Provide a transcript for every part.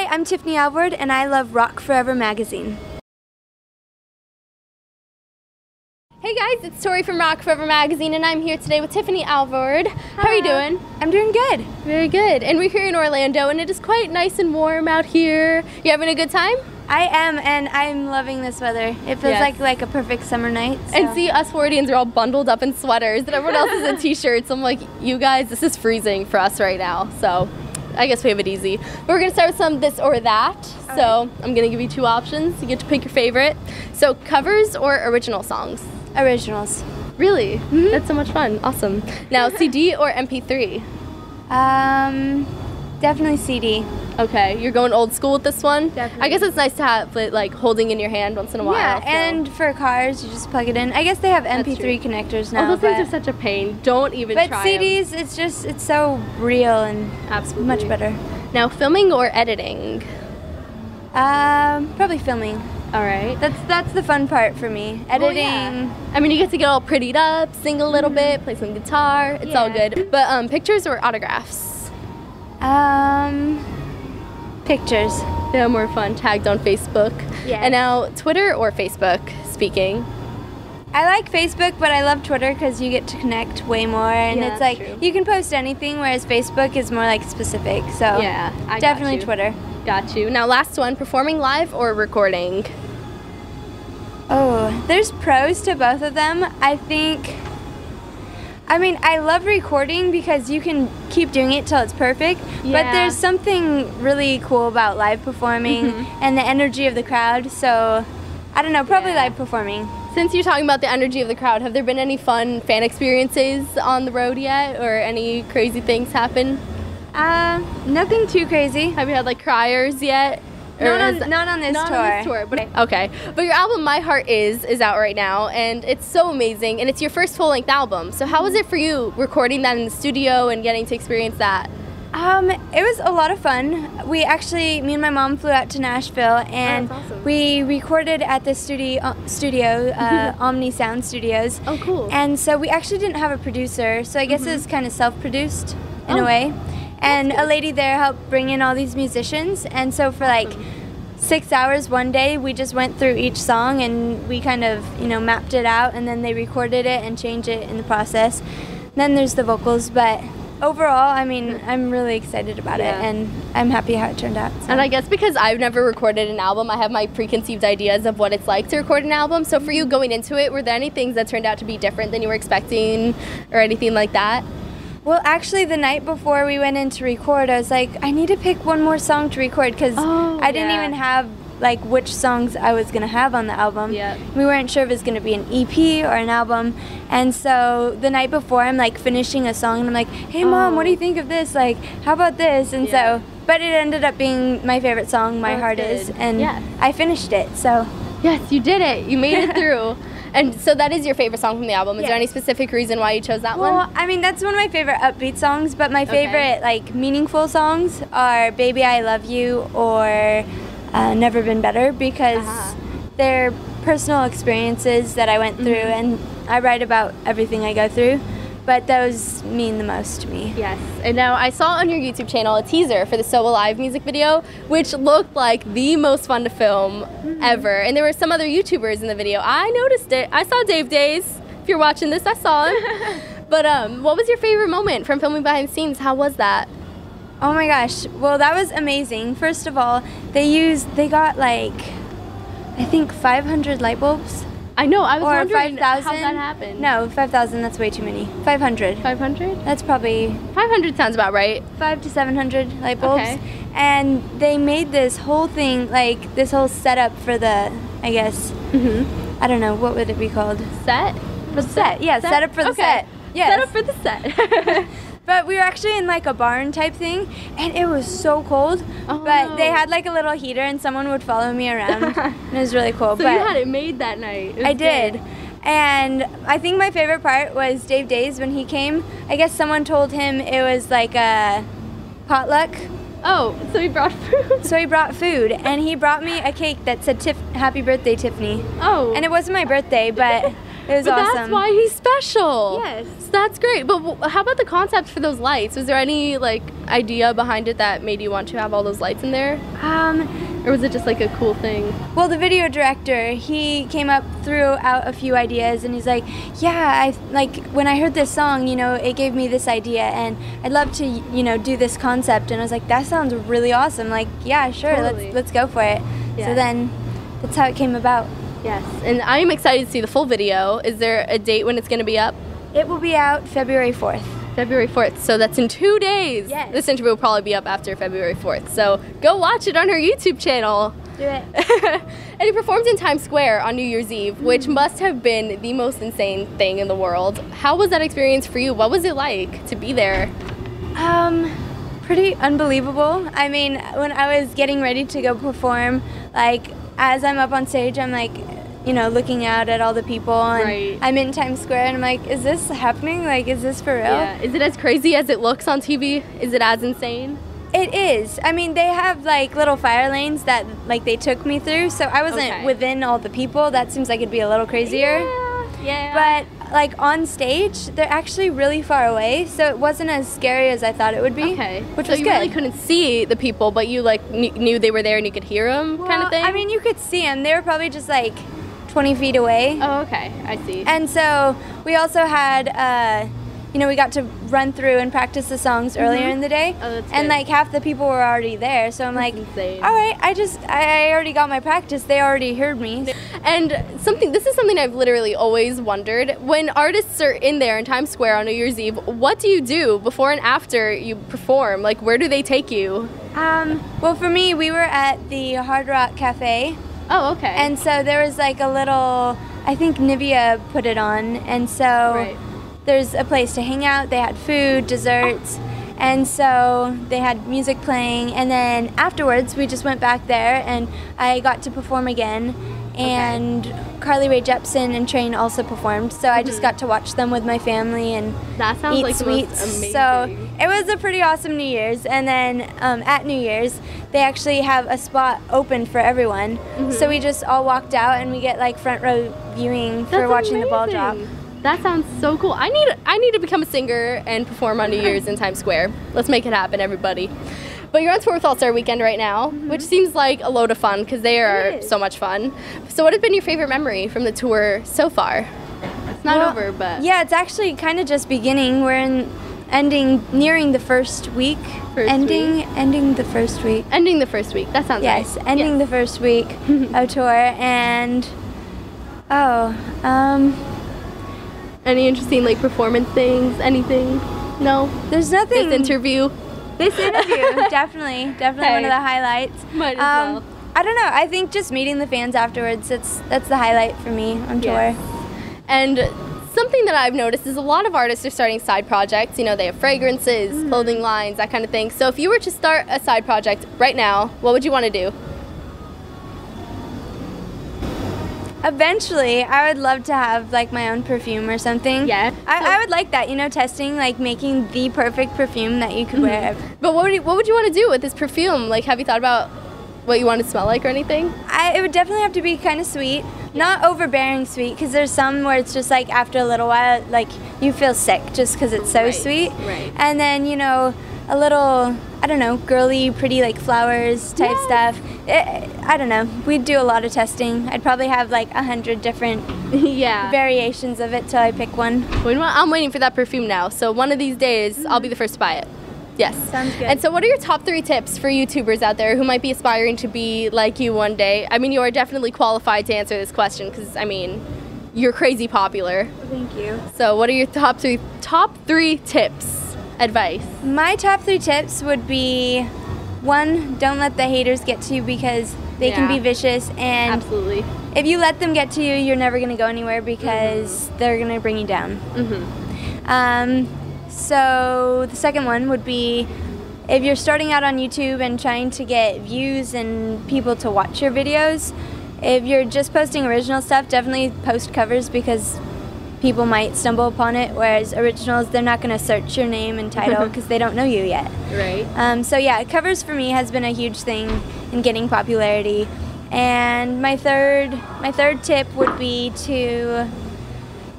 Hi, I'm Tiffany Alvord, and I love Rock Forever magazine. Hey guys, it's Tori from Rock Forever magazine, and I'm here today with Tiffany Alvord. How are you doing? I'm doing good. Very good. And we're here in Orlando, and it is quite nice and warm out here. You having a good time? I am, and I'm loving this weather. It feels like a perfect summer night. So. And see, us Floridians are all bundled up in sweaters, and everyone else is in t-shirts. I'm like, you guys, this is freezing for us right now. So I guess we have it easy. But we're gonna start with some this or that. All so right. I'm gonna give you two options. You get to pick your favorite. So covers or original songs? Originals. Really? Mm-hmm. That's so much fun. Awesome. Now, CD or MP3? Definitely CD. Okay, you're going old school with this one? Definitely. I guess it's nice to have it like holding in your hand once in a while. Yeah, so. and for cars, you just plug it in. I guess they have MP3 connectors now. Oh, those things are such a pain. Don't even try But CDs, it's so real and absolutely much better. Now, filming or editing? Probably filming. All right. That's the fun part for me. Editing. Well, yeah. I mean, you get to get all prettied up, sing a little bit, play some guitar. It's all good. But pictures or autographs? Pictures. They're more fun, tagged on Facebook. Yeah. And now, Twitter or Facebook, speaking? I like Facebook, but I love Twitter because you get to connect way more, and Yeah, it's like true. you can post anything, whereas Facebook is more like specific. So Yeah, I definitely got you. Twitter. Got you. Now, last one, performing live or recording? Oh, there's pros to both of them. I mean, I love recording because you can keep doing it till it's perfect, but Yeah. there's something really cool about live performing and the energy of the crowd, so I don't know, probably live performing. Since you're talking about the energy of the crowd, have there been any fun fan experiences on the road yet, or any crazy things happen? Nothing too crazy. Have you had like criers yet? Not on this Not tour. on this tour, but okay. But your album "My Heart is out right now, and it's so amazing, and it's your first full-length album. So how was it for you recording that in the studio and getting to experience that? It was a lot of fun. Me and my mom flew out to Nashville, and that's awesome. we recorded at the studio, Omni Sound Studios. Oh, cool. And so we actually didn't have a producer, so I guess it was kind of self-produced in a way. And a lady there helped bring in all these musicians, and so for like 6 hours one day, we just went through each song and we kind of, mapped it out, and then they recorded it and changed it in the process. Then there's the vocals, but overall, I mean, I'm really excited about it, and I'm happy how it turned out. So. And I guess because I've never recorded an album, I have my preconceived ideas of what it's like to record an album. So for you going into it, were there any things that turned out to be different than you were expecting or anything like that? Well, actually, the night before we went in to record, I was like, I need to pick one more song to record because I didn't even have like which songs I was gonna have on the album. Yeah. We weren't sure if it was gonna be an EP or an album, and so the night before, I'm like finishing a song, and I'm like, hey Mom, what do you think of this? Like, how about this? And so, but it ended up being my favorite song, My Heart Is, and I finished it. So. Yes, you did it. You made it through. And so that is your favorite song from the album. Is there any specific reason why you chose that one? Well, I mean, that's one of my favorite upbeat songs, but my favorite, like, meaningful songs are Baby I Love You or Never Been Better, because they're personal experiences that I went through, and I write about everything I go through. But those mean the most to me. Yes. And now I saw on your YouTube channel a teaser for the So Alive music video, which looked like the most fun to film ever. And there were some other YouTubers in the video. I noticed it. I saw Dave Days. If you're watching this, I saw him. But what was your favorite moment from filming behind the scenes? How was that? Oh my gosh. Well, that was amazing. First of all, they got like, I think 500 light bulbs. I know, I was wondering 5,000. how that happened. No, 5,000, that's way too many. 500. 500? That's probably... 500 sounds about right. 500 to 700 light bulbs. Okay. And they made this whole thing, like this whole setup for the, I guess, I don't know, what would it be called? Set? The set, yeah, setup for the set. Yes. Set up for the set. But we were actually in like a barn type thing, and it was so cold. But they had like a little heater, and someone would follow me around. And it was really cool. So you had it made that night. I did. And I think my favorite part was Dave Days when he came. I guess someone told him it was like a potluck. Oh, so he brought food. So he brought food, and he brought me a cake that said Happy Birthday, Tiffany. Oh. And it wasn't my birthday, but It was but awesome. That's why he's special. Yes. So that's great. But how about the concept for those lights? Was there any like idea behind it that made you want to have all those lights in there? Or was it just like a cool thing? Well, the video director, he came up, threw out a few ideas, and he's like, yeah, when I heard this song, you know, it gave me this idea, and I'd love to, you know, do this concept. And I was like, that sounds really awesome. Like, yeah, sure, Totally. let's go for it. Yeah. So then that's how it came about. Yes. And I'm excited to see the full video. Is there a date when it's going to be up? It will be out February 4th. February 4th, so that's in 2 days. Yes. This interview will probably be up after February 4th, so go watch it on her YouTube channel. Do it. And you performed in Times Square on New Year's Eve, which must have been the most insane thing in the world. How was that experience for you? What was it like to be there? Pretty unbelievable. I mean, when I was getting ready to go perform, like, as I'm up on stage, I'm like, you know, looking out at all the people, and Right. I'm in Times Square, and I'm like, is this happening? Like, is this for real? Yeah. Is it as crazy as it looks on TV? Is it as insane? It is. I mean, they have like little fire lanes that like they took me through, so I wasn't Okay. within all the people. That seems like it'd be a little crazier. Yeah. But like on stage, they're actually really far away, so it wasn't as scary as I thought it would be. Okay. Which so was you good. really couldn't see the people, but you like knew they were there and you could hear them, kind Well, of thing. I mean, you could see them. They were probably just like 20 feet away. Oh, okay. I see. And so we also had, you know, we got to run through and practice the songs earlier in the day. Oh, that's and good. like half the people were already there. So I'm like, insane. all right, I already got my practice. They already heard me. And this is something I've literally always wondered. When artists are in there in Times Square on New Year's Eve, what do you do before and after you perform? Like, where do they take you? Well, for me, we were at the Hard Rock Cafe. Oh, okay. And so there was like a little, I think Nivea put it on. And so Right. there's a place to hang out. They had food, desserts. And so they had music playing. And then afterwards, we just went back there and I got to perform again. And Carly Rae Jepsen and Train also performed. So I just got to watch them with my family and That sounds eat like the most sweets. amazing. So it was a pretty awesome New Year's. And then at New Year's, they actually have a spot open for everyone. So we just all walked out and we get like front row viewing for That's watching the ball drop. amazing. That sounds so cool. I need to become a singer and perform on New Year's in Times Square. Let's make it happen, everybody. But you're on tour with All Star Weekend right now, which seems like a load of fun because they are is. so much fun. So what has been your favorite memory from the tour so far? It's not Well, over, but yeah, it's actually kind of just beginning. We're nearing the first week. Ending the first week. ending the first week. That sounds Yes, right. ending the first week of tour, and Any interesting like performance things? Anything? No. there's nothing. This interview. This interview, definitely one Hey. of the highlights. Might as well. I don't know. I think just meeting the fans afterwards. That's the highlight for me on tour. Yes. And something that I've noticed is a lot of artists are starting side projects. You know, they have fragrances, clothing lines, that kind of thing. So if you were to start a side project right now, what would you want to do? Eventually, I would love to have like my own perfume or something. Yeah. I would like that. You know, testing like making the perfect perfume that you could wear. But what would you want to do with this perfume? Like, have you thought about what you want to smell like or anything? It would definitely have to be kind of sweet, not overbearing sweet, because there's some where it's just like after a little while, like you feel sick just because it's so Right, sweet. right. And then, you know, a little, I don't know, girly, pretty like flowers type stuff. I don't know. We'd do a lot of testing. I'd probably have like 100 different Yeah. variations of it till I pick one. I'm waiting for that perfume now. So one of these days, I'll be the first to buy it. Yes. Sounds good. And so what are your top 3 tips for YouTubers out there who might be aspiring to be like you one day? I mean, you are definitely qualified to answer this question because, I mean, you're crazy popular. Thank you. So what are your top three tips, advice? My top 3 tips would be 1, don't let the haters get to you because they can Yeah. be vicious, and Absolutely. if you let them get to you, you're never going to go anywhere because they're going to bring you down. So the second one would be if you're starting out on YouTube and trying to get views and people to watch your videos, if you're just posting original stuff, definitely post covers because people might stumble upon it, whereas originals, they're not going to search your name and title because they don't know you yet. Right. So yeah, covers for me has been a huge thing in getting popularity. And my third tip would be to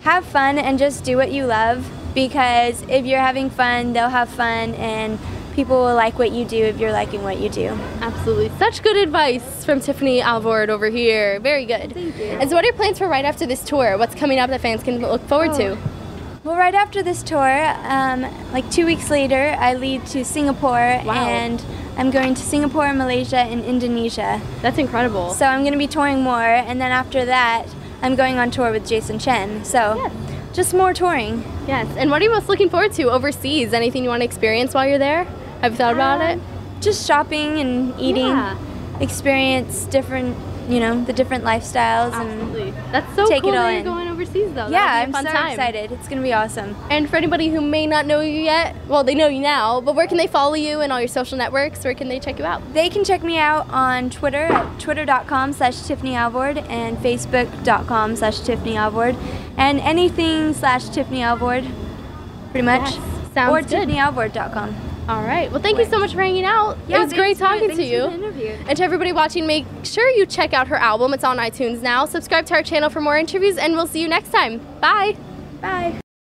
have fun and just do what you love, because if you're having fun, they'll have fun, and people will like what you do if you're liking what you do. Absolutely. Such good advice from Tiffany Alvord over here. Very good. Thank you. And so what are your plans for right after this tour? What's coming up that fans can look forward to? Well, right after this tour, like 2 weeks later, I leave to Singapore, and I'm going to Singapore, Malaysia, and Indonesia. That's incredible. So I'm going to be touring more, and then after that, I'm going on tour with Jason Chen. So just more touring. Yes. And what are you most looking forward to overseas? Anything you want to experience while you're there? Have you thought about it? Just shopping and eating, experience different, the different lifestyles. Absolutely. And that's so take cool it all that you're in. going overseas though. Yeah, That'll be a I'm fun so time. excited. It's going to be awesome. And for anybody who may not know you yet, well, they know you now, but where can they follow you and all your social networks? Where can they check you out? They can check me out on Twitter at twitter.com/Tiffany Alvord and facebook.com/Tiffany Alvord and anything /Tiffany Alvord, pretty much. Yes, sounds or good. tiffanyalvord.com. All right. Well, thank you so much for hanging out. It was great talking to you. And to everybody watching, make sure you check out her album. It's on iTunes now. Subscribe to our channel for more interviews, and we'll see you next time. Bye. Bye.